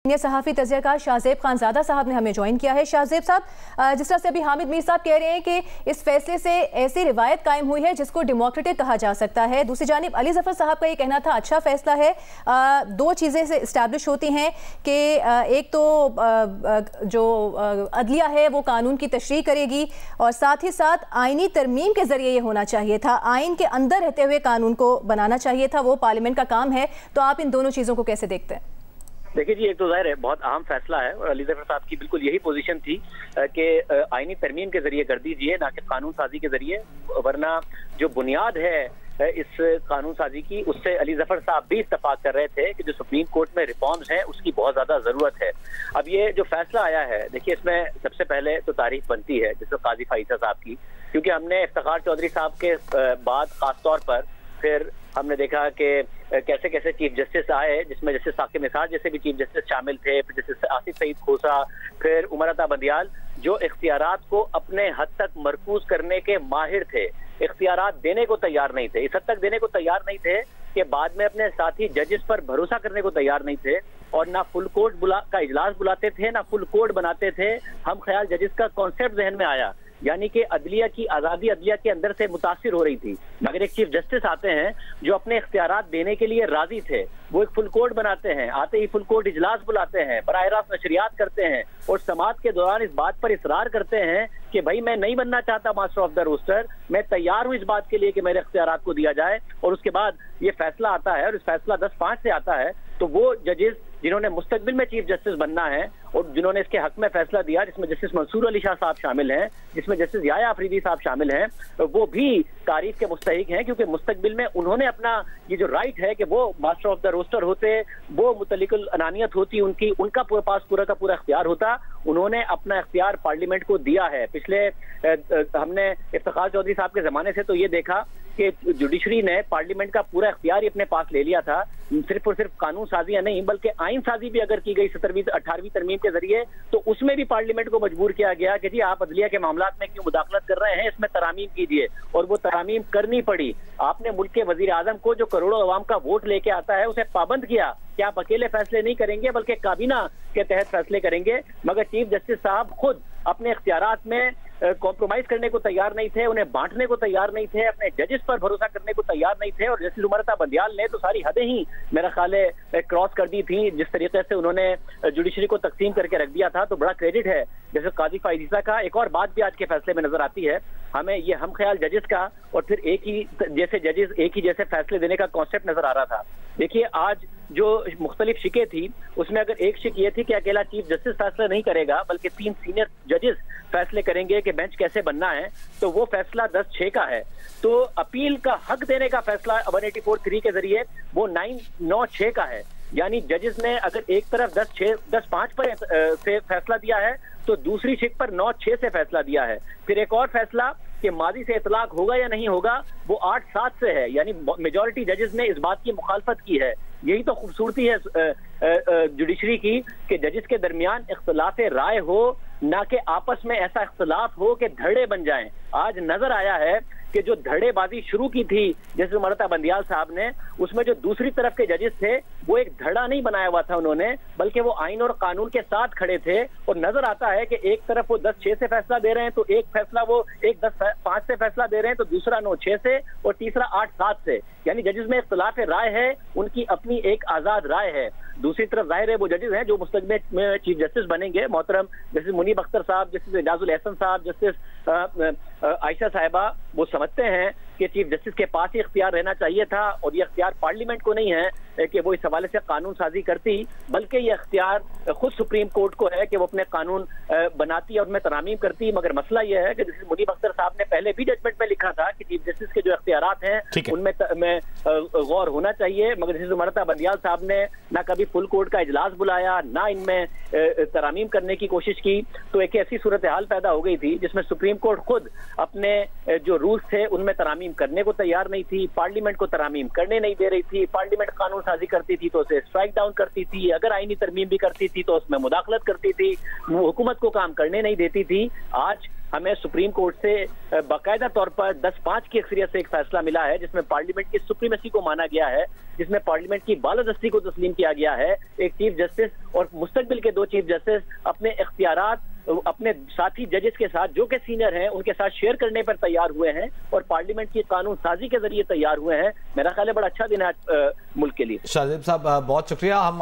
सहाफ़ी तज़किया शाहज़ेब खानज़ादा साहब ने हमें ज्वाइन किया है। शाहज़ेब साहब, जिस तरह से अभी हामिद मीर साहब कह रहे हैं कि इस फैसले से ऐसी रिवायत कायम हुई है जिसको डेमोक्रेटिक कहा जा सकता है, दूसरी जानिब अली ज़फ़र साहब का ये कहना था अच्छा फ़ैसला है। दो चीज़ें से इस्टेब्लिश होती हैं कि एक तो जो अदलिया है वो कानून की तशरीह करेगी और साथ ही साथ आइनी तरमीम के ज़रिए ये होना चाहिए था, आइन के अंदर रहते हुए कानून को बनाना चाहिए था, वो पार्लियामेंट का काम है। तो आप इन दोनों चीज़ों को कैसे देखते हैं? देखिए जी, एक तो जाहिर है बहुत अहम फैसला है और अली ज़फ़र साहब की बिल्कुल यही पोजीशन थी कि आईनी तरमीम के जरिए कर दीजिए, ना कि कानून साजी के जरिए, वरना जो बुनियाद है इस कानून साजी की उससे अली ज़फ़र साहब भी इत्तफाक कर रहे थे कि जो सुप्रीम कोर्ट में रिफॉर्म्स हैं उसकी बहुत ज्यादा जरूरत है। अब ये जो फैसला आया है, देखिए इसमें सबसे पहले तो तारीफ बनती है जिसमें काजी फाइजा साहब की, क्योंकि हमने इफ्तिखार चौधरी साहब के बाद खासतौर पर फिर हमने देखा कि कैसे कैसे चीफ जस्टिस आए, जिसमें जस्टिस साकिब निसार जैसे भी चीफ जस्टिस शामिल थे, फिर जस्टिस आसिफ सईद खोसा, फिर उमर अता बंदियाल, जो इख्तियारात को अपने हद तक मरकूज करने के माहिर थे, इख्तियारात देने को तैयार नहीं थे, इस हद तक देने को तैयार नहीं थे कि बाद में अपने साथी जजेस पर भरोसा करने को तैयार नहीं थे और ना फुल कोर्ट का इजलास बुलाते थे, ना फुल कोर्ट बनाते थे। हम ख्याल जजेस का कॉन्सेप्ट जहन में आया, यानी कि अदलिया की आज़ादी अदलिया के अंदर से मुतासिर हो रही थी, मगर एक चीफ जस्टिस आते हैं जो अपने इख्तियारात देने के लिए राजी थे, वो एक फुल कोर्ट बनाते हैं, आते ही फुल कोर्ट इजलास बुलाते हैं, बराह रास्त नशरियात करते हैं और समाअत के दौरान इस बात पर इसरार करते हैं कि भाई मैं नहीं बनना चाहता मास्टर ऑफ द रोस्टर, मैं तैयार हूं इस बात के लिए कि मेरे इख्तियारात को दिया जाए। और उसके बाद ये फैसला आता है और इस फैसला 10-5 से आता है, तो वो जजेस जिन्होंने मुस्तकबिल में चीफ जस्टिस बनना है और जिन्होंने इसके हक में फैसला दिया, जिसमें जस्टिस मंसूर अली शाह साहब शामिल हैं, जिसमें जस्टिस याया अफरीदी साहब शामिल हैं, वो भी तारीफ के मुस्तहिक हैं, क्योंकि मुस्तकबिल में उन्होंने अपना ये जो राइट है कि वो मास्टर ऑफ द रोस्टर होते, वो मुतल्लिकुल अनानियत होती उनकी, उनका पास पूरा का पूरा इख्तियार होता, उन्होंने अपना इख्तियार पार्लियामेंट को दिया है। पिछले हमने इफ्तिखार चौधरी साहब के जमाने से तो ये देखा कि जुडिशरी ने पार्लियामेंट का पूरा इख्तियार अपने पास ले लिया था, सिर्फ और सिर्फ कानून साजियां नहीं बल्कि आइन साजी भी अगर की गई 17वीं-18वीं तरमीम के जरिए, तो उसमें भी पार्लियामेंट को मजबूर किया गया कि जी आप अदलिया के मामलात में क्यों मुदाखलत कर रहे हैं, इसमें तरामीम कीजिए, और वो तरामीम करनी पड़ी। आपने मुल्क के वजीर आजम को जो करोड़ों अवाम का वोट लेके आता है उसे पाबंद किया कि आप अकेले फैसले नहीं करेंगे बल्कि काबीना के तहत फैसले करेंगे, मगर चीफ जस्टिस साहब खुद अपने इख्तियारात में कॉम्प्रोमाइज करने को तैयार नहीं थे, उन्हें बांटने को तैयार नहीं थे, अपने जजेस पर भरोसा करने को तैयार नहीं थे। और जस्टिस उमर अता बंदियाल ने तो सारी हदें ही मेरा ख्याल है क्रॉस कर दी थी, जिस तरीके से उन्होंने जुडिशरी को तकसीम करके रख दिया था, तो बड़ा क्रेडिट है जैसे काजी फाइजा का। एक और बात भी आज के फैसले में नजर आती है हमें, ये हम ख्याल जजेस का और फिर एक ही जैसे फैसले देने का कॉन्सेप्ट नजर आ रहा था। देखिए आज जो मुख्तलिफ शिकें थी उसमें अगर एक शिक ये थी कि अकेला चीफ जस्टिस फैसला नहीं करेगा बल्कि 3 सीनियर जजेस फैसले करेंगे कि बेंच कैसे बनना है, तो वो फैसला 10-6 का है। तो अपील का हक देने का फैसला 184(3) के जरिए वो 9-9-6 का है, यानी जजेस ने अगर एक तरफ 10-5 पर से फैसला दिया है तो दूसरी शिक पर 9-6 से फैसला दिया है। फिर एक और फैसला कि माजी से इतलाक होगा या नहीं होगा वो 8-7 से है, यानी मेजॉरिटी जजेस ने इस बात की मुखालफत की है। यही तो खूबसूरती है जुडिशरी की कि जजेस के दरमियान इख्तिलाफ राय हो, ना कि आपस में ऐसा इख्तिलाफ हो कि धड़े बन जाएं। आज नजर आया है कि जो धड़ेबाजी शुरू की थी जैसे उमर अता बंदियाल साहब ने, उसमें जो दूसरी तरफ के जजेस थे वो एक धड़ा नहीं बनाया हुआ था उन्होंने, बल्कि वो आइन और कानून के साथ खड़े थे। और नजर आता है कि एक तरफ वो 10-6 से फैसला दे रहे हैं, तो एक फैसला वो 10-5 से फैसला दे रहे हैं, तो दूसरा 9-6 से और तीसरा 8-7 से, यानी जजेस में इख्तिलाफ राय है, उनकी अपनी एक आजाद राय है। दूसरी तरफ जाहिर है वो जजेस हैं जो मुस्तकबिल में चीफ जस्टिस बनेंगे, मोहतरम जस्टिस मुनीब अख्तर साहब, जस्टिस एजाजुल एहसन साहब, जस्टिस आयशा साहिबा, वो समझते हैं कि चीफ जस्टिस के पास ही इख्तियार रहना चाहिए था और ये इख्तियार पार्लियामेंट को नहीं है कि वो इस हवाले से कानून साजी करती, बल्कि ये इख्तियार खुद सुप्रीम कोर्ट को है कि वो अपने कानून बनाती और उनमें तरामीम करती। मगर मसला ये है कि जस्टिस मुनीब अख्तर साहब ने पहले भी जजमेंट में लिखा था कि चीफ जस्टिस के जो इख्तियारात हैं उनमें गौर होना चाहिए, मगर जस्टिस उमर अता बंदियाल साहब ने ना कभी फुल कोर्ट का इजलास बुलाया, ना इनमें तरामीम करने की कोशिश की। तो एक ऐसी सूरत हाल पैदा हो गई थी जिसमें सुप्रीम कोर्ट खुद अपने जो रूल्स थे उनमें तरामीम करने को तैयार नहीं थी, पार्लियामेंट को तरामीम करने नहीं दे रही थी, पार्लियामेंट कानून साजी करती थी तो उसे स्ट्राइक डाउन करती थी, अगर आईनी तरमीम भी करती थी तो उसमें मुदाखलत करती थी, वो हुकूमत को काम करने नहीं देती थी। आज हमें सुप्रीम कोर्ट से बाकायदा तौर पर 10-5 की अक्सरियत से एक फैसला मिला है, जिसमें पार्लियामेंट की सुप्रीमेसी को माना गया है, जिसमें पार्लियामेंट की बालादस्ती को तस्लीम किया गया है। एक चीफ जस्टिस और मुस्तकबिल के 2 चीफ जस्टिस अपने इख्तियारात अपने साथी जजेस के साथ, जो कि सीनियर हैं, उनके साथ शेयर करने पर तैयार हुए हैं और पार्लियामेंट की कानून साजी के जरिए तैयार हुए हैं। मेरा ख्याल है बड़ा अच्छा दिन है मुल्क के लिए। शाहजेब साहब, बहुत शुक्रिया। हम